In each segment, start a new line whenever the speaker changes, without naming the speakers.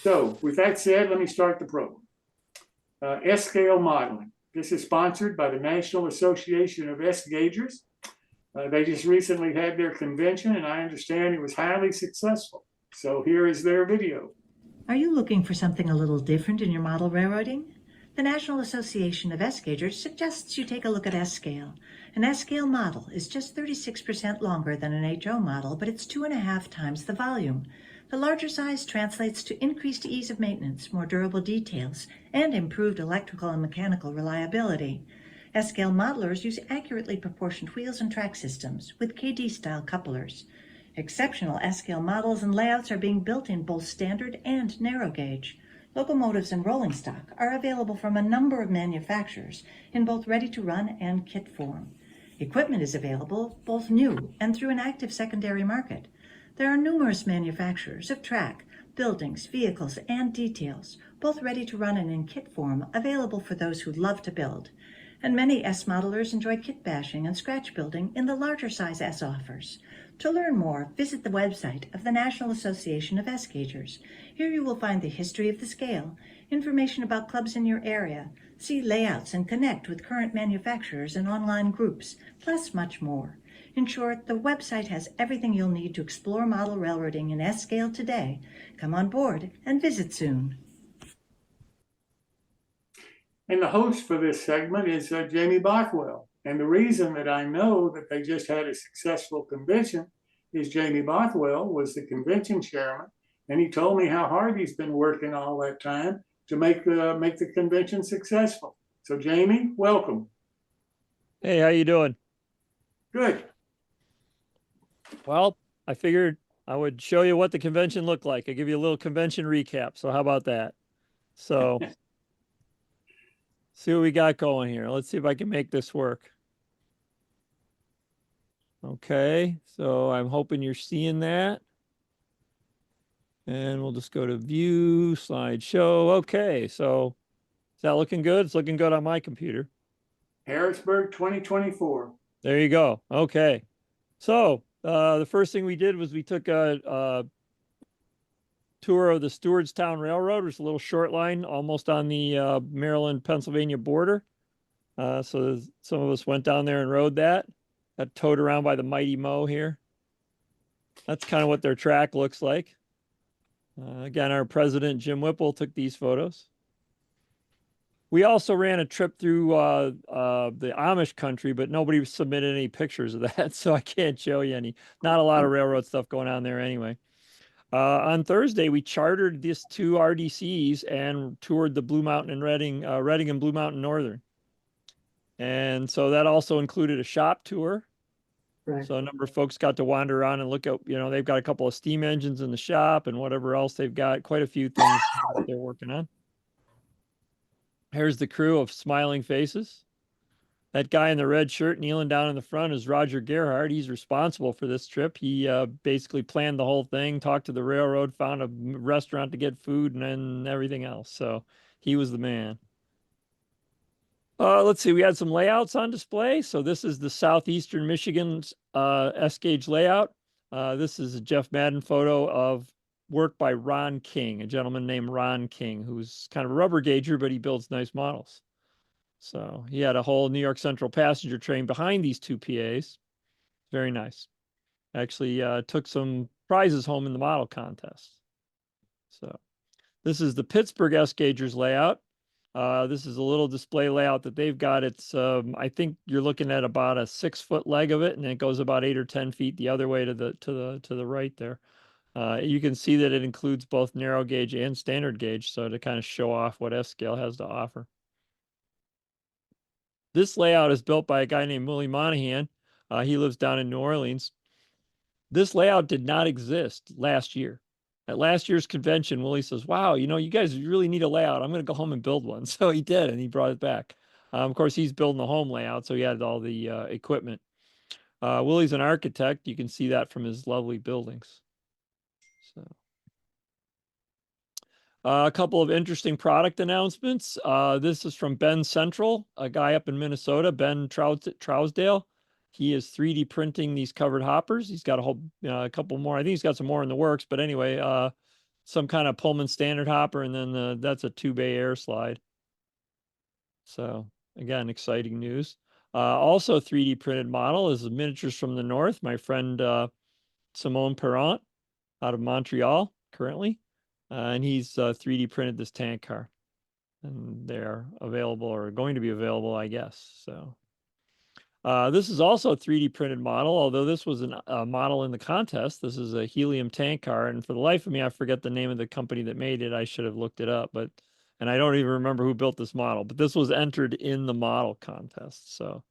So with that said, let me start the program. S-scale modeling. This is sponsored by the National Association of S-Gaugers. They just recently had their convention, and I understand it was highly successful. So here is their video.
Are you looking for something a little different in your model railroading? The National Association of S-Gaugers suggests you take a look at S-scale. An S-scale model is just 36% longer than an HO model, but it's 2.5 times the volume. The larger size translates to increased ease of maintenance, more durable details, and improved electrical and mechanical reliability. S-scale modelers use accurately proportioned wheels and track systems with KD-style couplers. Exceptional S-scale models and layouts are being built in both standard and narrow gauge. Locomotives and rolling stock are available from a number of manufacturers in both ready-to-run and kit form. Equipment is available both new and through an active secondary market. There are numerous manufacturers of track, buildings, vehicles, and details, both ready-to-run and in kit form, available for those who love to build. And many S modelers enjoy kit bashing and scratch building in the larger size S offers. To learn more, visit the website of the National Association of S-Gaugers. Here you will find the history of the scale, information about clubs in your area, see layouts and connect with current manufacturers and online groups, plus much more. In short, the website has everything you'll need to explore model railroading in S-scale today. Come on board and visit soon.
And the host for this segment is Jamie Bothwell. And the reason that I know that they just had a successful convention is Jamie Bothwell was the convention chairman, and he told me how hard he's been working all that time to make the convention successful. So Jamie, welcome.
Hey, how you doing?
Good.
Well, I figured I would show you what the convention looked like. I give you a little convention recap. So how about that? So see what we got going here. Let's see if I can make this work. Okay, so I'm hoping you're seeing that. And we'll just go to view, slideshow. Okay, so is that looking good? It's looking good on my computer.
Harrisburg 2024.
There you go. Okay. So the first thing we did was we took a tour of the Stewartstown Railroad, which is a little short line almost on the Maryland-Pennsylvania border. So some of us went down there and rode that. Got towed around by the Mighty Mo here. That's kind of what their track looks like. Again, our president, Jim Whipple, took these photos. We also ran a trip through the Amish country, but nobody submitted any pictures of that, so I can't show you any. Not a lot of railroad stuff going on there anyway. On Thursday, we chartered these two RDCs and toured the Blue Mountain and Reading and Blue Mountain Northern. And so that also included a shop tour. Right. So a number of folks got to wander around and look at, they've got a couple of steam engines in the shop and whatever else they've got, quite a few things that they're working on. Here's the crew of smiling faces. That guy in the red shirt kneeling down in the front is Roger Gerhardt. He's responsible for this trip. He basically planned the whole thing, talked to the railroad, found a restaurant to get food and then everything else. So he was the man. Let's see, we had some layouts on display. So this is the Southeastern Michigan's S-gauge layout. This is a Jeff Madden photo of work by Ron King, a gentleman named Ron King, who's kind of a rubber gauger, but he builds nice models. So he had a whole New York Central passenger train behind these two PAs. Very nice. Actually took some prizes home in the model contest. So this is the Pittsburgh S-gaugers layout. This is a little display layout that they've got. It's I think you're looking at about a 6-foot leg of it, and it goes about 8 or 10 feet the other way to the right there. You can see that it includes both narrow gauge and standard gauge, so to kind of show off what S-scale has to offer. This layout is built by a guy named Willie Monahan. He lives down in New Orleans. This layout did not exist last year. At last year's convention, Willie says, wow, you guys really need a layout. I'm going to go home and build one. So he did, and he brought it back. Of course, he's building the home layout, so he had all the equipment. Willie's an architect. You can see that from his lovely buildings. So, a couple of interesting product announcements. This is from Ben Central, a guy up in Minnesota, Ben Trousdale. He is 3D printing these covered hoppers. He's got a whole couple more. I think he's got some more in the works. But anyway, some kind of Pullman standard hopper, and then that's a 2-bay air slide. So again, exciting news. Also 3D printed model is the Miniatures from the North. My friend Simone Perrant out of Montreal currently, and he's 3D printed this tank car, and they're available or going to be available, I guess. So this is also a 3D printed model, although this was a model in the contest. This is a helium tank car, and for the life of me, I forget the name of the company that made it. I should have looked it up, and I don't even remember who built this model, but this was entered in the model contest. So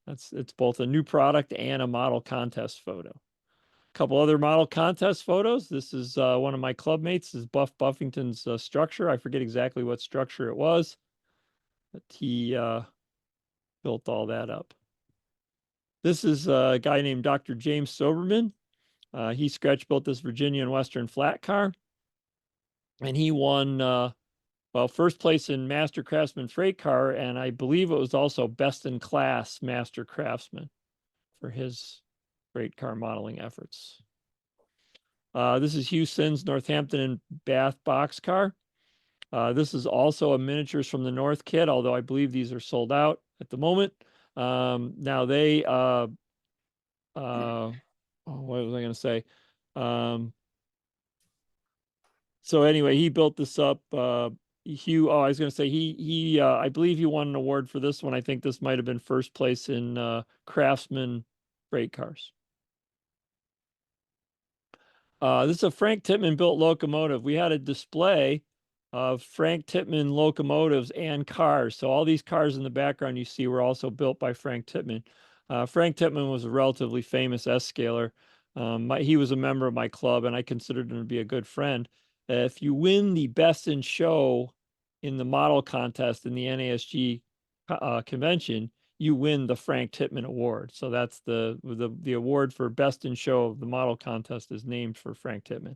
it's both a new product and a model contest photo. A couple other model contest photos. This is one of my club mates, is Buff Buffington's structure. I forget exactly what structure it was, but he built all that up. This is a guy named Dr. James Soberman. He scratch built this Virginia and Western flat car, and he won well, first place in Master Craftsman Freight Car, and I believe it was also best in class Master Craftsman for his freight car modeling efforts. This is Hugh Sinn's Northampton and Bath boxcar. This is also a Miniatures from the North kit, although I believe these are sold out at the moment. Now they, what was I going to say? So anyway, he built this up. Hugh, I was going to say I believe he won an award for this one. I think this might have been first place in Craftsman freight cars. This is a Frank Tittman built locomotive. We had a display of Frank Tittman locomotives and cars. So all these cars in the background you see were also built by Frank Tittman. Frank Tittman was a relatively famous S-scaler. He was a member of my club, and I considered him to be a good friend. If you win the best in show in the model contest in the NASG convention, you win the Frank Tittman Award. So that's the award for best in show of the model contest is named for Frank Tittman.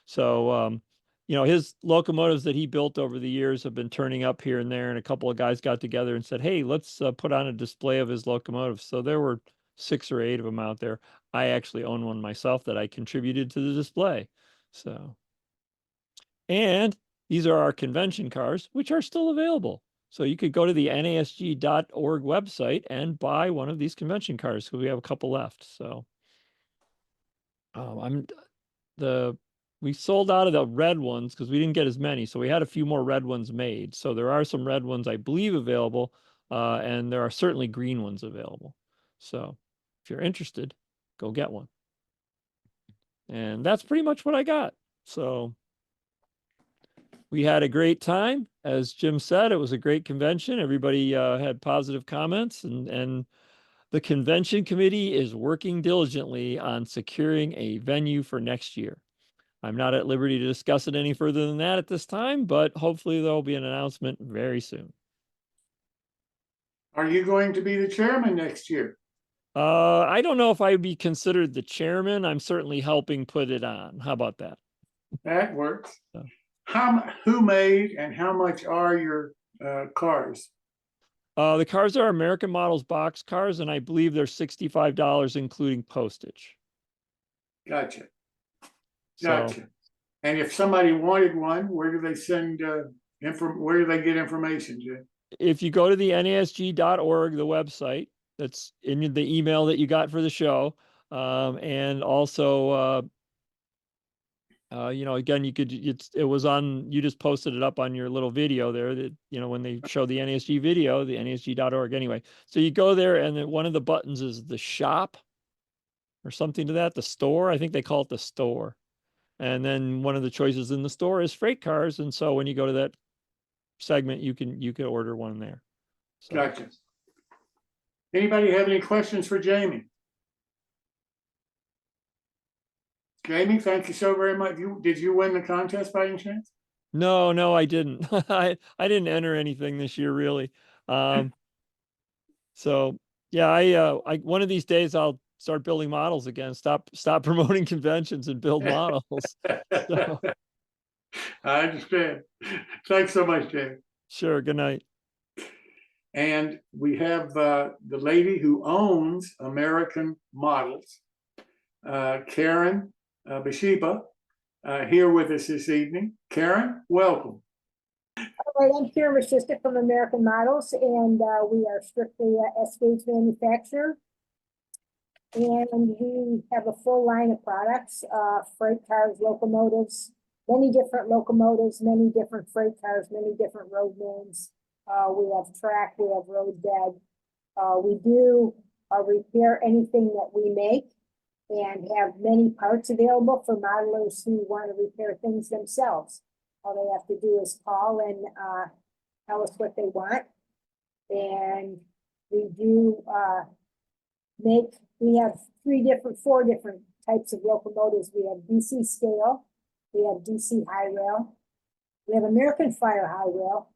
So, you know, his locomotives that he built over the years have been turning up here and there, and a couple of guys got together and said, hey, let's put on a display of his locomotives. So there were 6 or 8 of them out there. I actually own one myself that I contributed to the display. So, and these are our convention cars, which are still available. So you could go to the NASG.org website and buy one of these convention cars because we have a couple left. So we sold out of the red ones because we didn't get as many. So we had a few more red ones made. So there are some red ones, I believe, available. And there are certainly green ones available. So if you're interested, go get one. And that's pretty much what I got. So we had a great time. As Jim said, it was a great convention. Everybody had positive comments, and the convention committee is working diligently on securing a venue for next year. I'm not at liberty to discuss it any further than that at this time, but hopefully there'll be an announcement very soon.
Are you going to be the chairman next year?
I don't know if I would be considered the chairman. I'm certainly helping put it on. How about that?
That works.
So.
Who made and how much are your cars?
The cars are American Models box cars, and I believe they're $65 including postage.
Gotcha.
So,
gotcha. And if somebody wanted one, where do they send where do they get information, Jim?
If you go to the NASG.org, the website that's in the email that you got for the show, and also you know, again, you could, it was on, you just posted it up on your little video there that, you know, when they show the NASG video, the NASG.org anyway. So you go there, and then one of the buttons is the shop or something to that, the store. I think they call it the store. And then one of the choices in the store is freight cars. And so when you go to that segment, you can order one there. So.
Gotcha. Anybody have any questions for Jamie? Jamie, thank you so very much. Did you win the contest by any chance?
No, I didn't. I didn't enter anything this year, really. So yeah, I one of these days I'll start building models again. Stop promoting conventions and build models. So.
I understand. Thanks so much, Jamie.
Sure. Good night.
And we have the lady who owns American Models, Karen Bashiba, here with us this evening. Karen, welcome.
All right, I'm Karen Rashista from American Models, and we are strictly a S-Gauge manufacturer. And we have a full line of products, freight cars, locomotives, many different locomotives, many different freight cars, many different road names. We have track, we have road bed. We do repair anything that we make and have many parts available for modelers who want to repair things themselves. All they have to do is call and tell us what they want. And we do we have four different types of locomotives. We have DC scale, we have DC high rail, we have American Flyer high rail,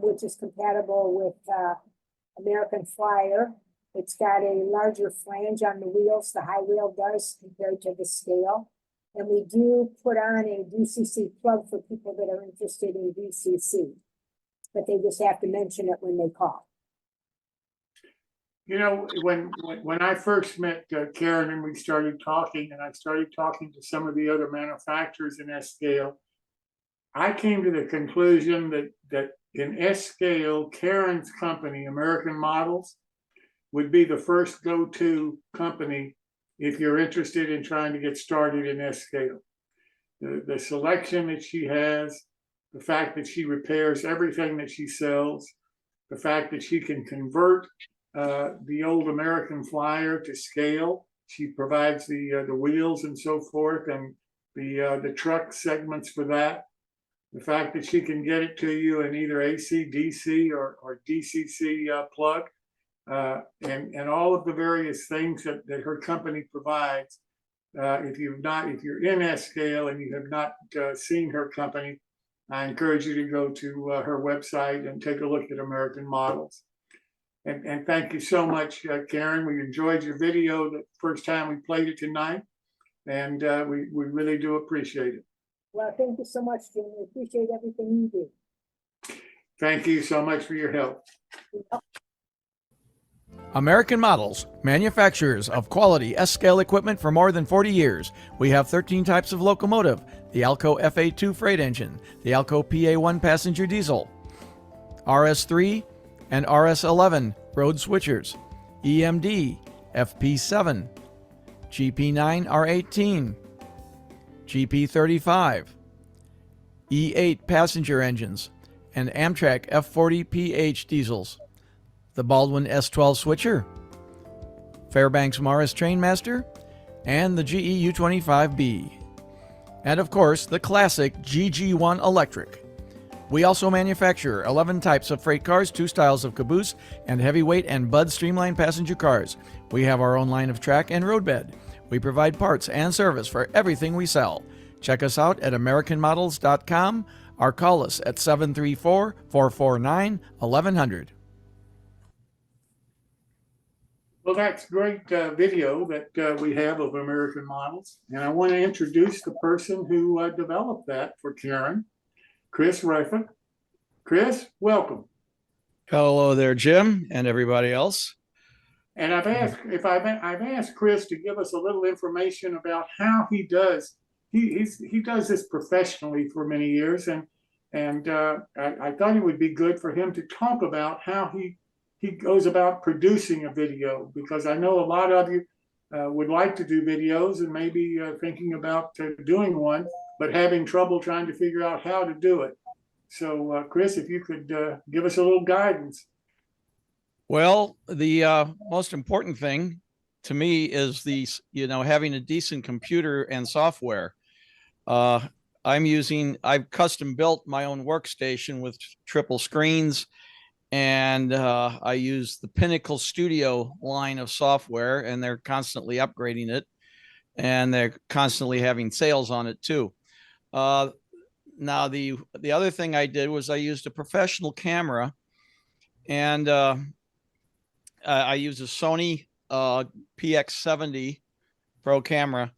which is compatible with American Flyer. It's got a larger flange on the wheels, the high rail does, compared to the scale. And we do put on a DCC plug for people that are interested in DCC, but they just have to mention it when they call.
You know, when I first met Karen and we started talking, and I started talking to some of the other manufacturers in S-Scale, I came to the conclusion that in S-Scale, Karen's company, American Models, would be the first go-to company if you're interested in trying to get started in S-Scale. The selection that she has, the fact that she repairs everything that she sells, the fact that she can convert the old American Flyer to scale. She provides the wheels and so forth, and the truck segments for that. The fact that she can get it to you in either AC, DC, or DCC plug, and all of the various things that her company provides. If you're in S-Scale and you have not seen her company, I encourage you to go to her website and take a look at American Models. And thank you so much, Karen. We enjoyed your video the first time we played it tonight, and we really do appreciate it.
Well, thank you so much, Jim. We appreciate everything you do.
Thank you so much for your help.
American Models, manufacturers of quality S-Scale equipment for more than 40 years. We have 13 types of locomotive: the Alco FA2 freight engine, the Alco PA1 passenger diesel, RS3 and RS11 road switchers, EMD, FP7, GP9 R18, GP35, E8 passenger engines, and Amtrak F40 PH diesels, the Baldwin S12 switcher, Fairbanks Morris Trainmaster, and the GE U25B. And of course, the classic GG1 electric. We also manufacture 11 types of freight cars, 2 styles of caboose, and heavyweight and Bud streamlined passenger cars. We have our own line of track and roadbed. We provide parts and service for everything we sell. Check us out at AmericanModels.com or call us at 734-449-1100.
Well, that's great video that we have of American Models. And I want to introduce the person who developed that for Karen, Chris Reifert. Chris, welcome.
Hello there, Jim, and everybody else.
And I've asked Chris to give us a little information about how he does. He does this professionally for many years, and I thought it would be good for him to talk about how he goes about producing a video, because I know a lot of you would like to do videos and maybe thinking about doing one, but having trouble trying to figure out how to do it. So, Chris, if you could give us a little guidance.
Well, the most important thing to me is having a decent computer and software. I've custom built my own workstation with triple screens, and I use the Pinnacle Studio line of software, and they're constantly upgrading it, and they're constantly having sales on it too. Now, the other thing I did was I used a professional camera, and I use a Sony PX70 Pro camera,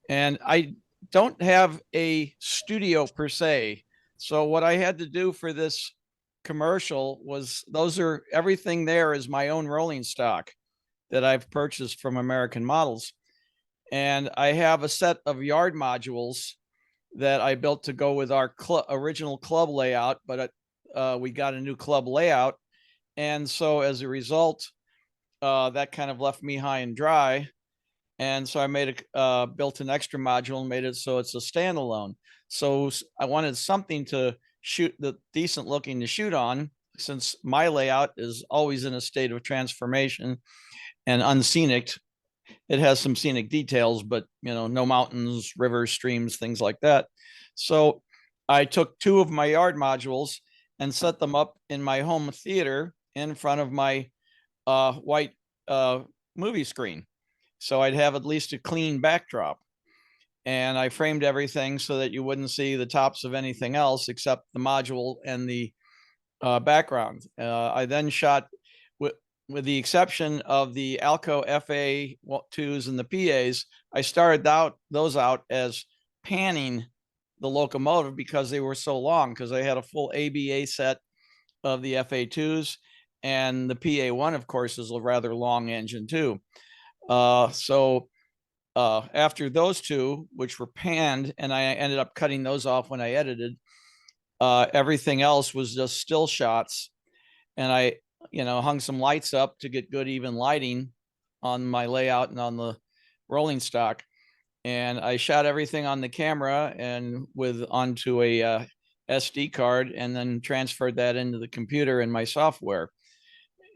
and I don't have a studio per se. So what I had to do for this commercial was everything there is my own rolling stock that I've purchased from American Models. And I have a set of yard modules that I built to go with our original club layout, but we got a new club layout. And so as a result, that kind of left me high and dry. And so I built an extra module and made it so it's a standalone. So I wanted something to shoot, the decent looking to shoot on, since my layout is always in a state of transformation and unscenic. It has some scenic details, but no mountains, rivers, streams, things like that. So I took 2 of my yard modules and set them up in my home theater in front of my white movie screen. So I'd have at least a clean backdrop. And I framed everything so that you wouldn't see the tops of anything else except the module and the background. I then shot, with the exception of the Alco FA2s and the PAs, I started those out as panning the locomotive because they were so long, because I had a full ABA set of the FA2s, and the PA1, of course, is a rather long engine too. So after those 2, which were panned, and I ended up cutting those off when I edited, everything else was just still shots. And I, hung some lights up to get good even lighting on my layout and on the rolling stock. And I shot everything on the camera and onto a SD card, and then transferred that into the computer in my software.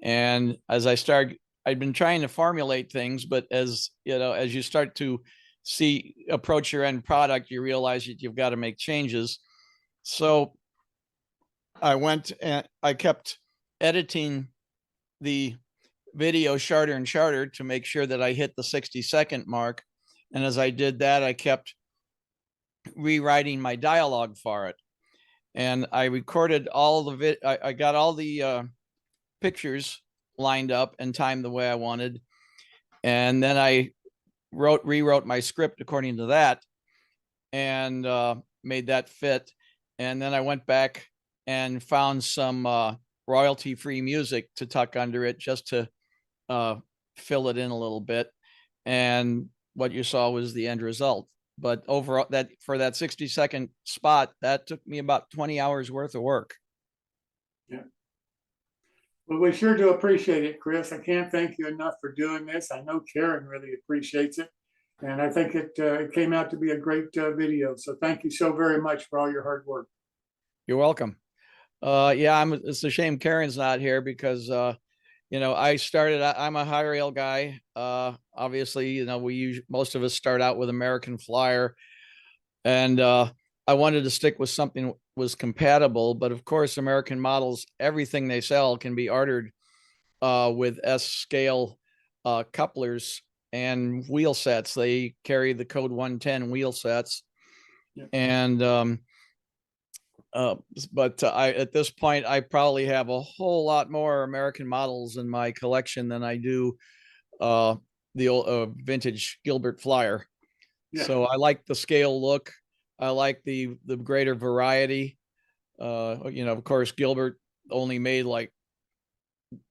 And as I'd been trying to formulate things, but as you start to approach your end product, you realize that you've got to make changes. So I went and I kept editing the video shorter and shorter to make sure that I hit the 60-second mark. And as I did that, I kept rewriting my dialogue for it. And I recorded all the I got all the pictures lined up and timed the way I wanted. And then I rewrote my script according to that, and made that fit. And then I went back and found some royalty-free music to tuck under it, just to fill it in a little bit. And what you saw was the end result. But overall, for that 60-second spot, that took me about 20 hours worth of work.
Yeah. Well, we sure do appreciate it, Chris. I can't thank you enough for doing this. I know Karen really appreciates it. And I think it came out to be a great video. So thank you so very much for all your hard work.
You're welcome. Yeah, it's a shame Karen's not here, because I'm a high rail guy. Obviously, most of us start out with American Flyer, and I wanted to stick with something that was compatible. But of course, American Models, everything they sell can be ordered with S scale couplers and wheel sets. They carry the code 110 wheel sets. Yeah. And but at this point, I probably have a whole lot more American Models in my collection than I do the old vintage Gilbert Flyer. Yeah. So I like the scale look. I like the greater variety. Of course, Gilbert only made like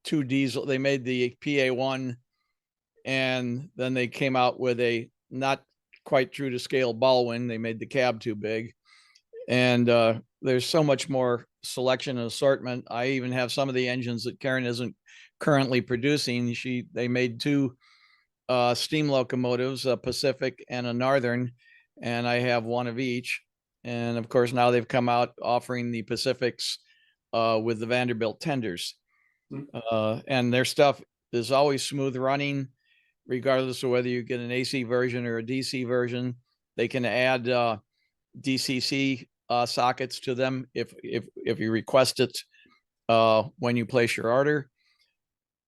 2 diesel. They made the PA1, and then they came out with a not quite true to scale Baldwin. They made the cab too big. And there's so much more selection and assortment. I even have some of the engines that Karen isn't currently producing. They made 2 steam locomotives, a Pacific and a Northern, and I have one of each. And of course, now they've come out offering the Pacifics with the Vanderbilt tenders. And their stuff is always smooth running, regardless of whether you get an AC version or a DC version. They can add DCC sockets to them if you request it when you place your order.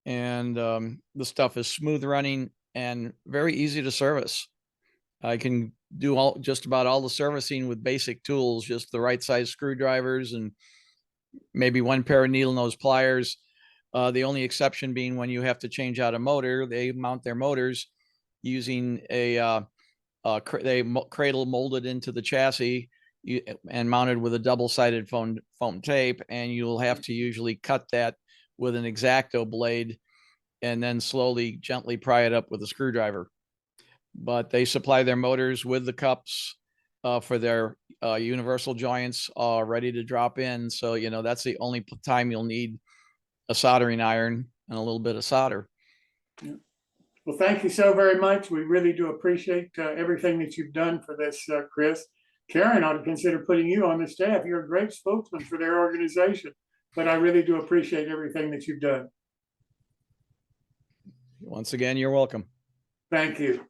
And the stuff is smooth running and very easy to service. I can do just about all the servicing with basic tools, just the right size screwdrivers and maybe 1 pair of needle nose pliers. The only exception being when you have to change out a motor. They mount their motors using a cradle molded into the chassis and mounted with a double-sided foam tape, and you'll have to usually cut that with an X-Acto blade and then slowly, gently pry it up with a screwdriver. But they supply their motors with the cups, for their universal joints ready to drop in. So, that's the only time you'll need a soldering iron and a little bit of solder.
Well, thank you so very much. We really do appreciate everything that you've done for this, Chris. Karen ought to consider putting you on the staff. You're a great spokesman for their organization, but I really do appreciate everything that you've done.
Once again, you're welcome.
Thank you.